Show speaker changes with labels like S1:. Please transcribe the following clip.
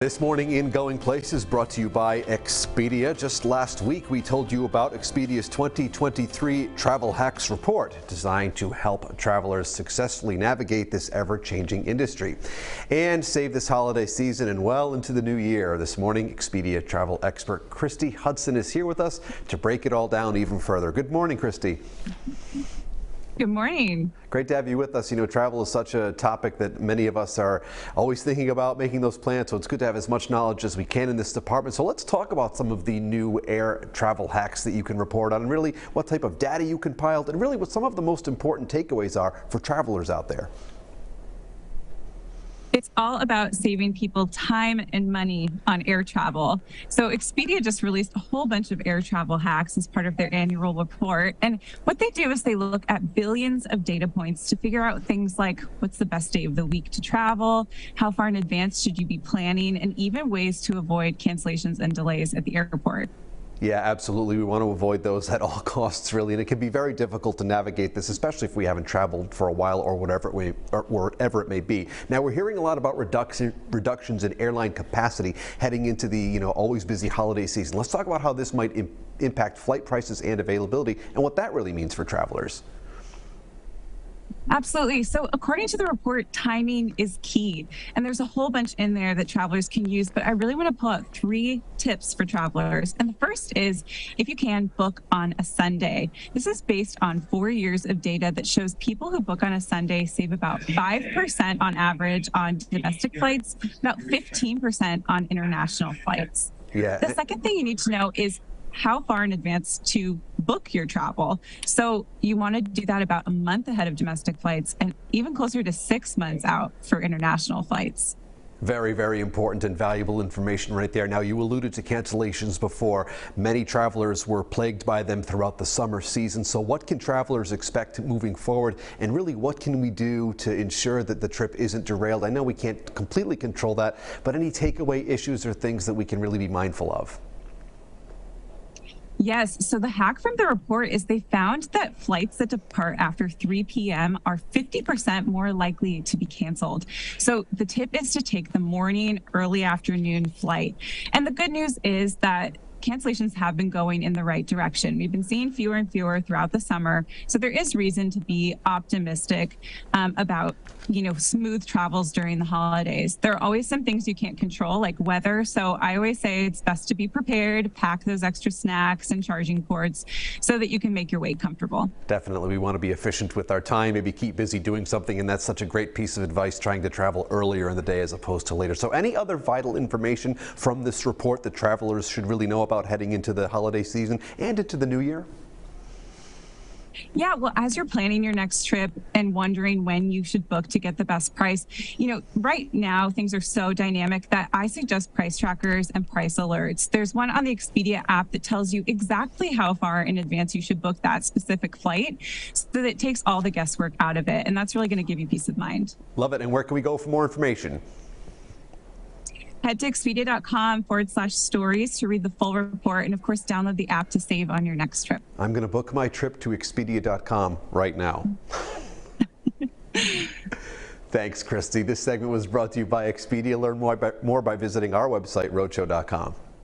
S1: This morning in Going Places brought to you by Expedia. Just last week we told you about Expedia's 2023 Travel Hacks Report, designed to help travelers successfully navigate this ever-changing industry and save this holiday season and well into the new year. This morning, Expedia travel expert Christy Hudson is here with us to break it all down even further. Good morning, Christy.
S2: Good morning.
S1: Great to have you with us. You know, travel is such a topic that many of us are always thinking about making those plans, so it's good to have as much knowledge as we can in this department. So let's talk about some of the new air travel hacks that you can report on, and really what type of data you compiled, and really what some of the most important takeaways are for travelers out there.
S2: It's all about saving people time and money on air travel. So Expedia just released a whole bunch of air travel hacks as part of their annual report. And what they do is they look at billions of data points to figure out things like what's the best day of the week to travel, how far in advance should you be planning, and even ways to avoid cancellations and delays at the airport.
S1: Yeah, absolutely. We want to avoid those at all costs, really. And it can be very difficult to navigate this, especially if we haven't traveled for a while or whatever it may be. Now, we're hearing a lot about reductions in airline capacity heading into the always busy holiday season. Let's talk about how this might impact flight prices and availability and what that really means for travelers.
S2: Absolutely. So according to the report, timing is key. And there's a whole bunch in there that travelers can use, but I really want to pull out 3 tips for travelers. And the first is, if you can, book on a Sunday. This is based on 4 years of data that shows people who book on a Sunday save about 5% on average on domestic flights, about 15% on international flights.
S1: Yeah.
S2: The second thing you need to know is how far in advance to book your travel. So you want to do that about a month ahead of domestic flights and even closer to 6 months out for international flights.
S1: Very, very important and valuable information right there. Now, you alluded to cancellations before. Many travelers were plagued by them throughout the summer season. So what can travelers expect moving forward? And really, what can we do to ensure that the trip isn't derailed? I know we can't completely control that, but any takeaway issues or things that we can really be mindful of?
S2: Yes. So the hack from the report is they found that flights that depart after 3 p.m. are 50% more likely to be canceled. So the tip is to take the morning, early afternoon flight. And the good news is that cancellations have been going in the right direction. We've been seeing fewer and fewer throughout the summer. So there is reason to be optimistic about, smooth travels during the holidays. There are always some things you can't control, like weather. So I always say it's best to be prepared, pack those extra snacks and charging cords so that you can make your way comfortable.
S1: Definitely. We want to be efficient with our time, maybe keep busy doing something. And that's such a great piece of advice, trying to travel earlier in the day as opposed to later. So any other vital information from this report that travelers should really know about heading into the holiday season and into the new year?
S2: Yeah, well, as you're planning your next trip and wondering when you should book to get the best price, right now things are so dynamic that I suggest price trackers and price alerts. There's one on the Expedia app that tells you exactly how far in advance you should book that specific flight, so that it takes all the guesswork out of it. And that's really going to give you peace of mind.
S1: Love it. And where can we go for more information?
S2: Head to Expedia.com/stories to read the full report, and of course download the app to save on your next trip.
S1: I'm going to book my trip to Expedia.com right now. Thanks, Christy. This segment was brought to you by Expedia. Learn more by visiting our website, roadshow.com.